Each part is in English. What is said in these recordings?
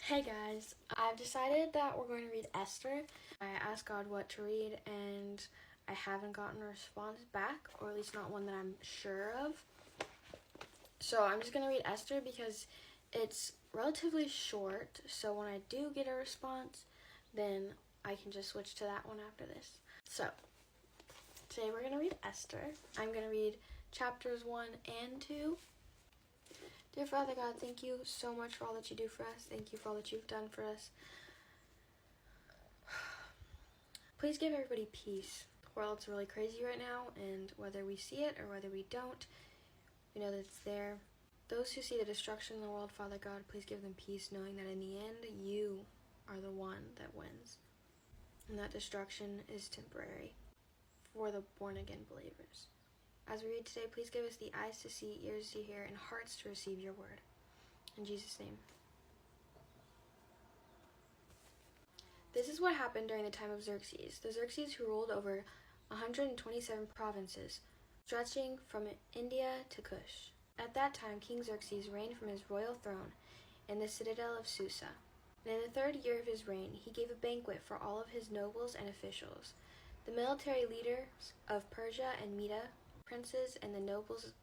Hey guys, I've decided that we're going to read Esther. I asked God what to read and I haven't gotten a response back, or at least not one that I'm sure of. So I'm just going to read Esther because it's relatively short, so when I do get a response, then I can just switch to that one after this. So, today we're going to read Esther. I'm going to read chapters 1 and 2. Dear Father God, thank you so much for all that you do for us. Thank you for all that you've done for us. Please give everybody peace. The world's really crazy right now, and whether we see it or whether we don't, we know that it's there. Those who see the destruction in the world, Father God, please give them peace, knowing that in the end, you are the one that wins. And that destruction is temporary for the born-again believers. As we read today, please give us the eyes to see, ears to hear, and hearts to receive your word. In Jesus' name. This is what happened during the time of Xerxes, the Xerxes who ruled over 127 provinces, stretching from India to Kush. At that time, King Xerxes reigned from his royal throne in the citadel of Susa. And in the 3rd year of his reign, he gave a banquet for all of his nobles and officials. The military leaders of Persia and Media, princes and the nobles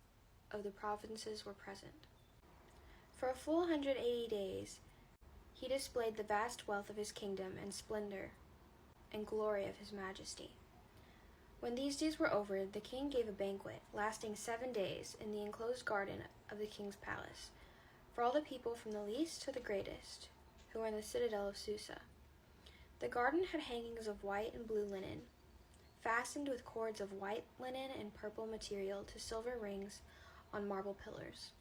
of the provinces were present. For a full 180 days, he displayed the vast wealth of his kingdom and splendor and glory of his majesty. When these days were over, the king gave a banquet lasting 7 days in the enclosed garden of the king's palace for all the people from the least to the greatest who were in the citadel of Susa. The garden had hangings of white and blue linen, fastened with cords of white linen and purple material to silver rings on marble pillars.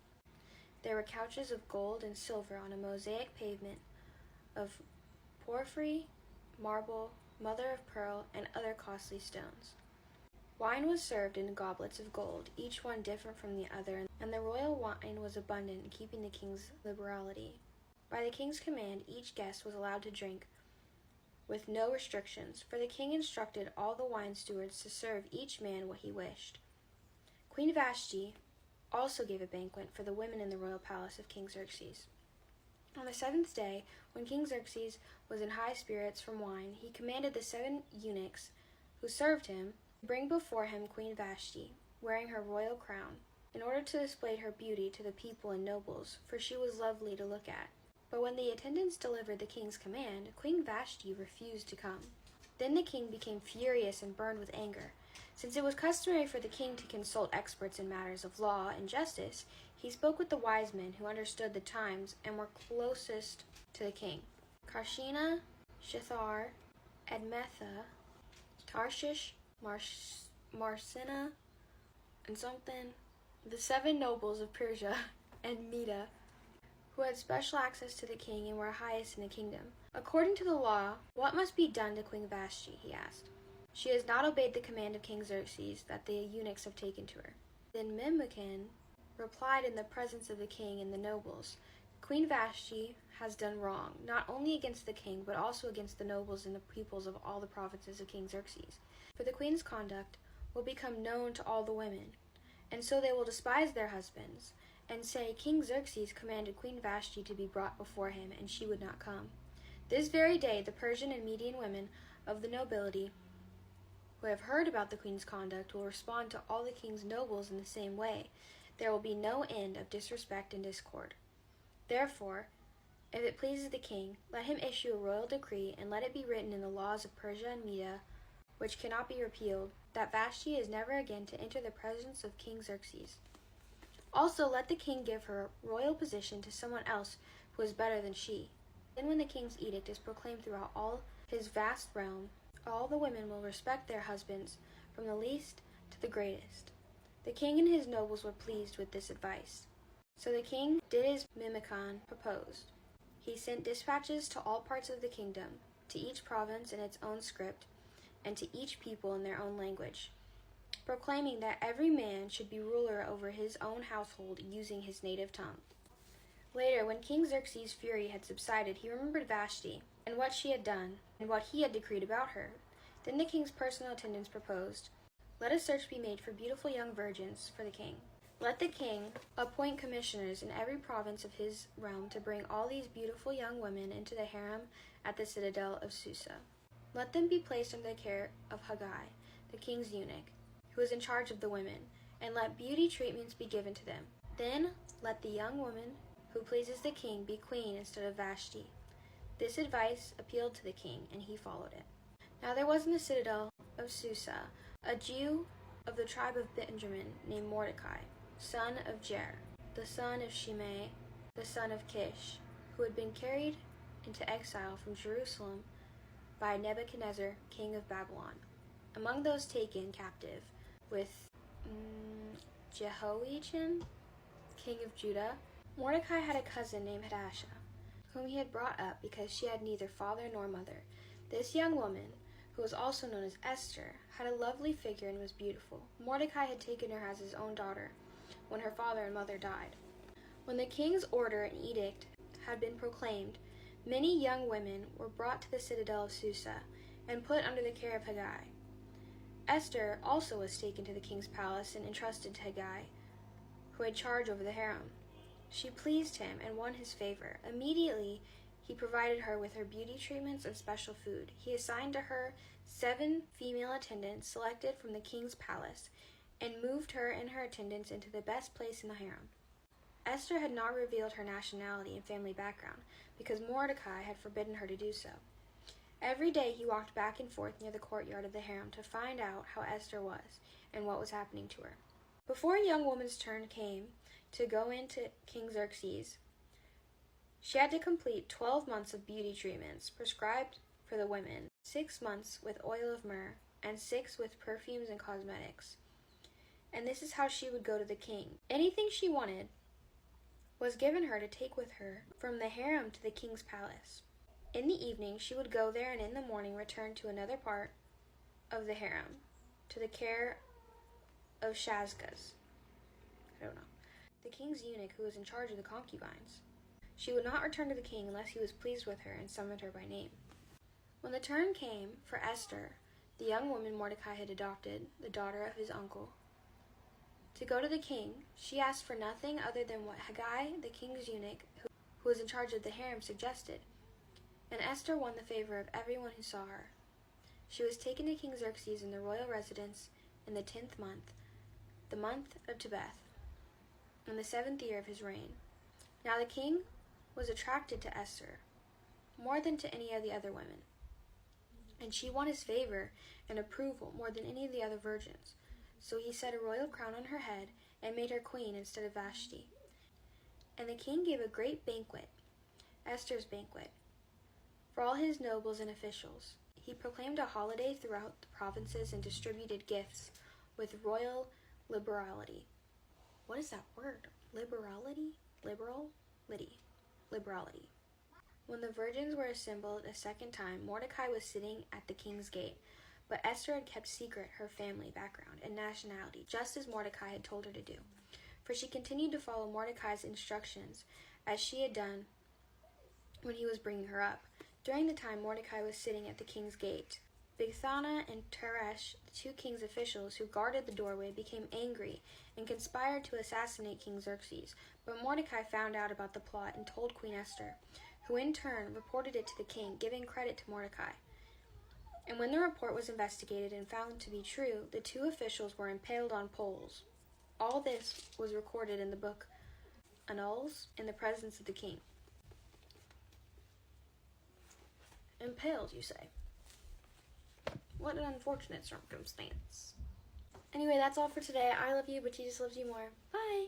There were couches of gold and silver on a mosaic pavement of porphyry, marble, mother of pearl, and other costly stones. Wine was served in goblets of gold, each one different from the other, and the royal wine was abundant, keeping the king's liberality. By the king's command, each guest was allowed to drink with no restrictions, for the king instructed all the wine stewards to serve each man what he wished. Queen Vashti also gave a banquet for the women in the royal palace of King Xerxes. On the 7th day, when King Xerxes was in high spirits from wine, he commanded the 7 eunuchs who served him to bring before him Queen Vashti, wearing her royal crown, in order to display her beauty to the people and nobles, for she was lovely to look at. But when the attendants delivered the king's command, Queen Vashti refused to come. Then the king became furious and burned with anger. Since it was customary for the king to consult experts in matters of law and justice, he spoke with the wise men who understood the times and were closest to the king: Karshena, Shethar, Edmetha, Tarshish, Marsina, and something, the 7 nobles of Persia and Media, who had special access to the king and were highest in the kingdom. According to the law, what must be done to Queen Vashti? He asked. She has not obeyed the command of King Xerxes that the eunuchs have taken to her. Then Memucan replied in the presence of the king and the nobles, Queen Vashti has done wrong, not only against the king, but also against the nobles and the peoples of all the provinces of King Xerxes. For the queen's conduct will become known to all the women, and so they will despise their husbands, and say, King Xerxes commanded Queen Vashti to be brought before him, and she would not come. This very day the Persian and Median women of the nobility who have heard about the queen's conduct will respond to all the king's nobles in the same way. There will be no end of disrespect and discord. Therefore, if it pleases the king, let him issue a royal decree, and let it be written in the laws of Persia and Media, which cannot be repealed, that Vashti is never again to enter the presence of King Xerxes. Also, let the king give her royal position to someone else who is better than she. Then when the king's edict is proclaimed throughout all his vast realm, all the women will respect their husbands, from the least to the greatest. The king and his nobles were pleased with this advice. So the king did as Memucan proposed. He sent dispatches to all parts of the kingdom, to each province in its own script, and to each people in their own language, proclaiming that every man should be ruler over his own household using his native tongue. Later, when King Xerxes' fury had subsided, he remembered Vashti, and what she had done, and what he had decreed about her. Then the king's personal attendants proposed, Let a search be made for beautiful young virgins for the king. Let the king appoint commissioners in every province of his realm to bring all these beautiful young women into the harem at the citadel of Susa. Let them be placed under the care of Haggai, the king's eunuch, who is in charge of the women, and let beauty treatments be given to them. Then let the young woman who pleases the king be queen instead of Vashti. This advice appealed to the king, and he followed it. Now there was in the citadel of Susa a Jew of the tribe of Benjamin named Mordecai, son of Jair, the son of Shimei, the son of Kish, who had been carried into exile from Jerusalem by Nebuchadnezzar, king of Babylon. Among those taken captive with Jehoiachin, king of Judah, Mordecai had a cousin named Hadassah, whom he had brought up because she had neither father nor mother. This young woman, who was also known as Esther, had a lovely figure and was beautiful. Mordecai had taken her as his own daughter when her father and mother died. When the king's order and edict had been proclaimed, many young women were brought to the citadel of Susa and put under the care of Haggai. Esther also was taken to the king's palace and entrusted to Haggai, who had charge over the harem. She pleased him and won his favor. Immediately, he provided her with her beauty treatments and special food. He assigned to her 7 female attendants selected from the king's palace and moved her and her attendants into the best place in the harem. Esther had not revealed her nationality and family background because Mordecai had forbidden her to do so. Every day he walked back and forth near the courtyard of the harem to find out how Esther was and what was happening to her. Before a young woman's turn came to go into King Xerxes, she had to complete 12 months of beauty treatments prescribed for the women, 6 months with oil of myrrh, and 6 with perfumes and cosmetics. And this is how she would go to the king. Anything she wanted was given her to take with her from the harem to the king's palace. In the evening she would go there, and in the morning return to another part of the harem, to the care of Shazgaz, the king's eunuch who was in charge of the concubines. She would not return to the king unless he was pleased with her and summoned her by name. When the turn came for Esther, the young woman Mordecai had adopted, the daughter of his uncle, to go to the king, she asked for nothing other than what Haggai, the king's eunuch, who was in charge of the harem, suggested. And Esther won the favor of everyone who saw her. She was taken to King Xerxes in the royal residence in the 10th month, the month of Tebeth, in the 7th year of his reign. Now the king was attracted to Esther more than to any of the other women, and she won his favor and approval more than any of the other virgins. So he set a royal crown on her head and made her queen instead of Vashti. And the king gave a great banquet, Esther's banquet, for all his nobles and officials. He proclaimed a holiday throughout the provinces and distributed gifts with royal liberality. What is that word? Liberality? Liberality. When the virgins were assembled a second time, Mordecai was sitting at the king's gate, but Esther had kept secret her family background and nationality, just as Mordecai had told her to do. For she continued to follow Mordecai's instructions, as she had done when he was bringing her up. During the time Mordecai was sitting at the king's gate, Bigthana and Teresh, the 2 king's officials who guarded the doorway, became angry and conspired to assassinate King Xerxes. But Mordecai found out about the plot and told Queen Esther, who in turn reported it to the king, giving credit to Mordecai. And when the report was investigated and found to be true, the 2 officials were impaled on poles. All this was recorded in the book Annals in the presence of the king. Impaled, you say? What an unfortunate circumstance. Anyway, that's all for today. I love you, but Jesus loves you more. Bye!